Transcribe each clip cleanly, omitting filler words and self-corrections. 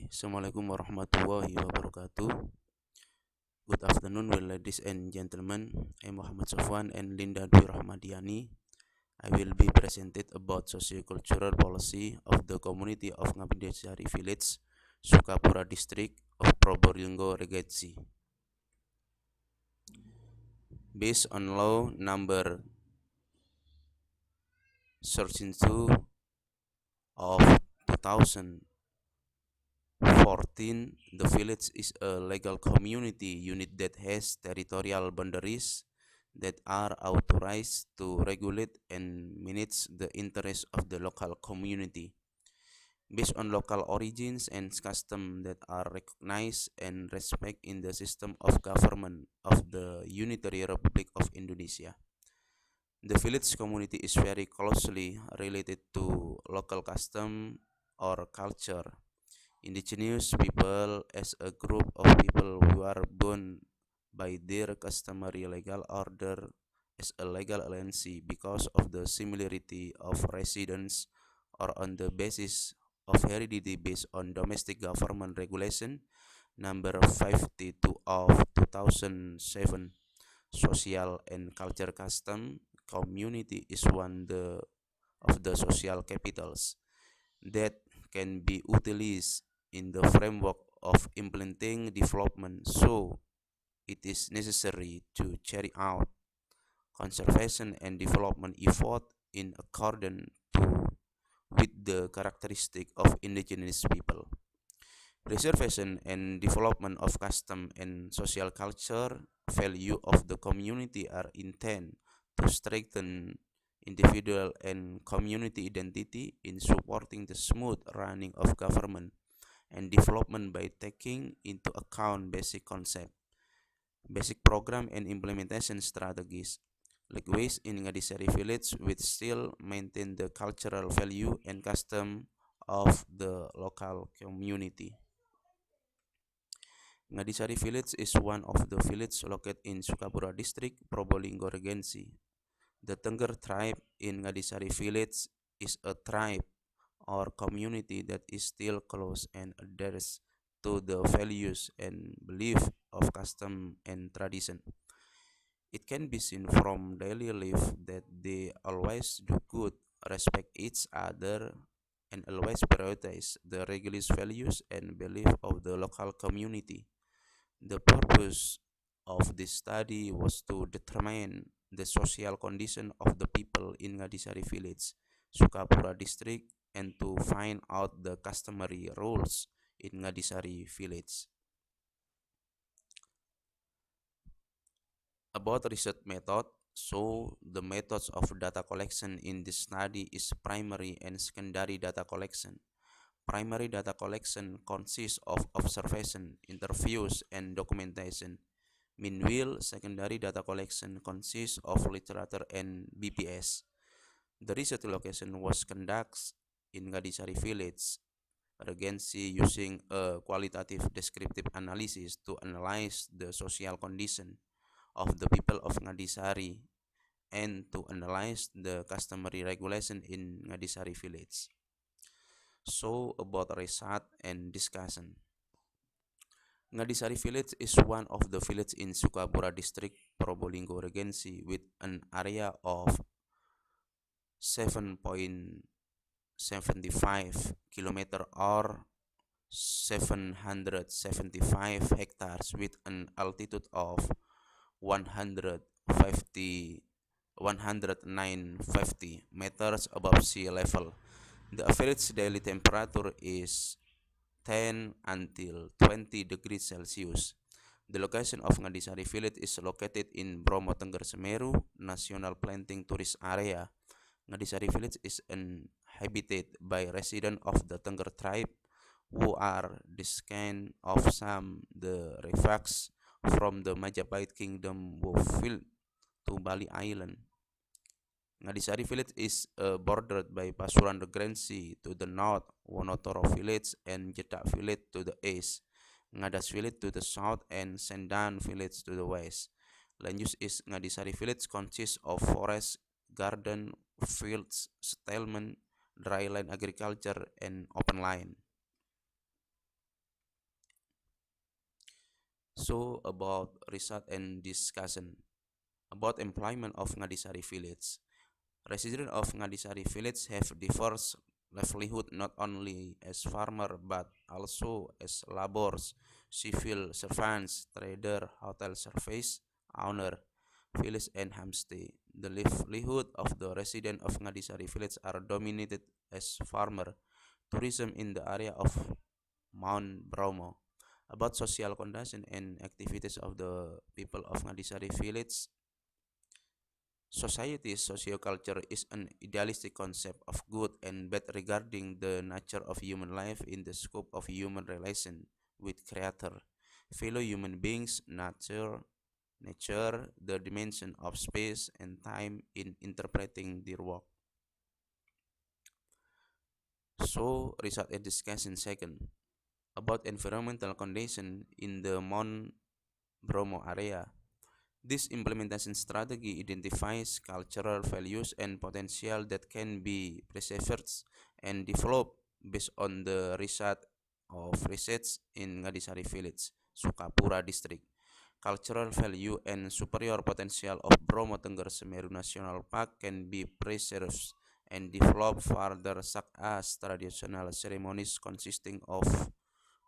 Assalamualaikum warahmatullahi wabarakatuh. Good afternoon, well, ladies and gentlemen. I'm Muhammad Sofwan and Linda Dwi Rahmadiani. I will be presented about socio-cultural policy of the community of Ngabindesari Village, Sukapura District of Probolinggo, Regency. Based on law number 32 of 2014, the village is a legal community unit that has territorial boundaries that are authorized to regulate and manage the interests of the local community based on local origins and customs that are recognized and respected in the system of government of the Unitary Republic of Indonesia. The village community is very closely related to local custom or culture. Indigenous people as a group of people who are bound by their customary legal order as a legal alliance because of the similarity of residence or on the basis of heredity based on domestic government regulation number 52 of 2007. Social and culture custom community is one of the social capitals that can be utilized in the framework of implementing development, so it is necessary to carry out conservation and development effort in accordance with the characteristic of indigenous people. Preservation and development of custom and social culture value of the community are intended to strengthen individual and community identity in supporting the smooth running of government and development by taking into account basic concept, basic program and implementation strategies, like ways in Ngadisari village which still maintain the cultural value and custom of the local community. Ngadisari village is one of the villages located in Sukapura district, Probolinggo Regency. The Tengger tribe in Ngadisari village is a tribe or community that is still close and adheres to the values and belief of custom and tradition. It can be seen from daily life that they always do good, respect each other, and always prioritize the religious values and belief of the local community. The purpose of this study was to determine the social condition of the people in Ngadisari village, Sukapura district, and to find out the customary rules in Ngadisari village. About research method, so the methods of data collection in this study is primary and secondary data collection. Primary data collection consists of observation, interviews, and documentation. Meanwhile, secondary data collection consists of literature and BPS. The research location was conducted in Ngadisari village, Regency, using a qualitative descriptive analysis to analyze the social condition of the people of Ngadisari and to analyze the customary regulation in Ngadisari village. So about research and discussion. Ngadisari village is one of the villages in Sukapura district, Probolinggo Regency, with an area of 7.75 kilometer or 775 hectares with an altitude of 150 109.50 meters above sea level. The average daily temperature is 10 until 20 degrees Celsius. The location of Ngadisari village is located in Bromo Tengger Semeru National Planting Tourist Area. Ngadisari village is inhabited by residents of the Tengger tribe who are descendants of some the refugees from the Majapahit Kingdom who fled to Bali Island. Ngadisari village is bordered by Pasuruan Regency to the north, Wonotoro village and Jedak village to the east, Ngadas village to the south, and Sendan village to the west. Land use is Ngadisari village consists of forest, garden, fields, settlement, dry land agriculture, and open land. So about research and discussion about employment of Ngadisari village. Residents of Ngadisari village have diverse livelihood not only as farmer but also as laborers, civil servants, trader, hotel service owner, village and homestay. The livelihood of the residents of Ngadisari village are dominated as farmer, tourism in the area of Mount Bromo. About social condition and activities of the people of Ngadisari village, society's socioculture is an idealistic concept of good and bad regarding the nature of human life in the scope of human relation with creator, fellow human beings, nature, the dimension of space and time in interpreting their work. So, research and discussion second about environmental condition in the Mount Bromo area. This implementation strategy identifies cultural values and potential that can be preserved and developed based on the research in Ngadisari Village, Sukapura District. Cultural value and superior potential of Bromo Tengger Semeru National Park can be preserved and developed further, such as traditional ceremonies consisting of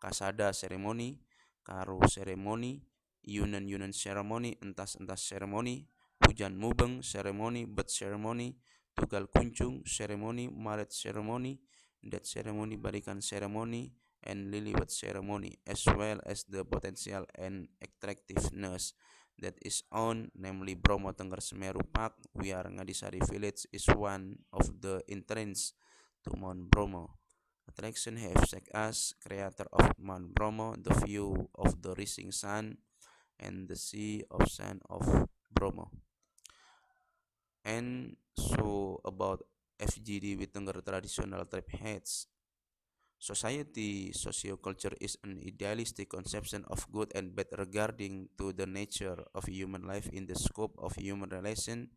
kasada ceremony, karu ceremony, Yunan ceremony, entas-entas ceremony, hujan mubeng ceremony, bet ceremony, tugal kuncung ceremony, maret ceremony, that ceremony, barikan ceremony, and liliwat ceremony, as well as the potential and attractiveness that is on, namely Bromo Tengger Semeru Park, where Ngadisari Village is one of the entrance to Mount Bromo. Attraction have such as creator of Mount Bromo, the view of the rising sun, and the sea of sand of Bromo. And so about FGD with Tengger traditional tribe heads. Society socioculture is an idealistic conception of good and bad regarding to the nature of human life in the scope of human relation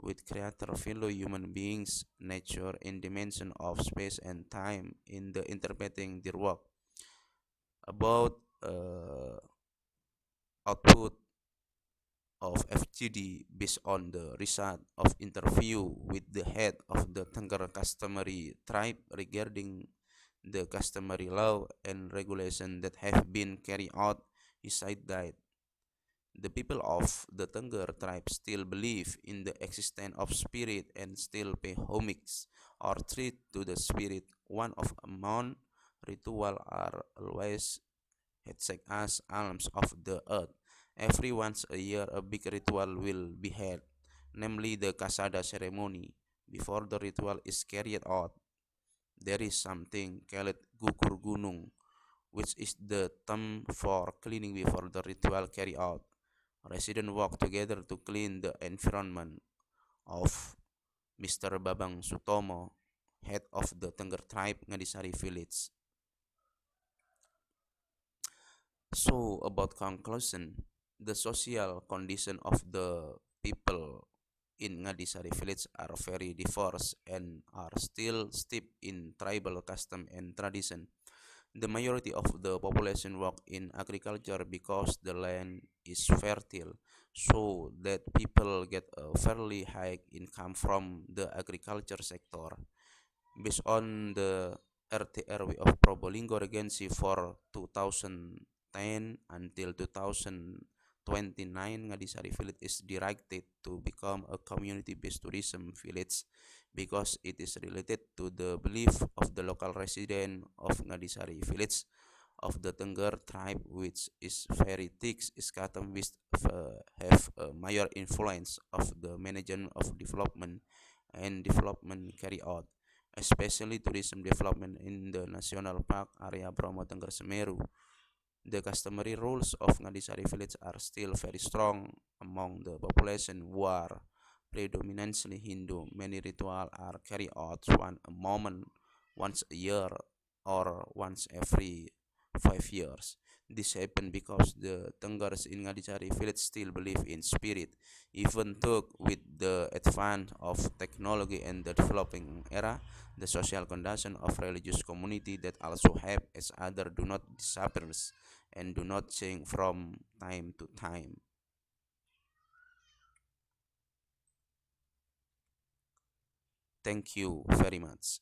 with creator, fellow human beings, nature in dimension of space and time in the interpreting their work. About output of FGD based on the result of interview with the head of the Tengger customary tribe regarding the customary law and regulation that have been carried out, he said that the people of the Tengger tribe still believe in the existence of spirit and still pay homage or treat to the spirit. One of among ritual are always such as alms of the earth. Every once a year a big ritual will be held, namely the Kasada ceremony. Before the ritual is carried out, there is something called gugur gunung, which is the term for cleaning before the ritual carry out. Residents work together to clean the environment of Mr. Babang Sutomo, head of the Tengger tribe Ngadisari village. So about conclusion, the social condition of the people in Ngadisari village are very diverse and are still steeped in tribal custom and tradition. The majority of the population work in agriculture because the land is fertile, so that people get a fairly high income from the agriculture sector. Based on the RTRW of Probolinggo Regency for 2010 until 2029, Ngadisari Village is directed to become a community-based tourism village because it is related to the belief of the local resident of Ngadisari Village of the Tengger tribe, which is very thick scattered with have a major influence of the management of development and development carry out, especially tourism development in the national park area Bromo Tengger Semeru. The customary rules of Ngadisari village are still very strong among the population who are predominantly Hindu. Many rituals are carried out once a year or once every 5 years. This happened because the Tenggars in Ngadisari village still believe in spirit, even though with the advance of technology and the developing era, the social condition of religious community that also have as other do not disappear and do not change from time to time. Thank you very much.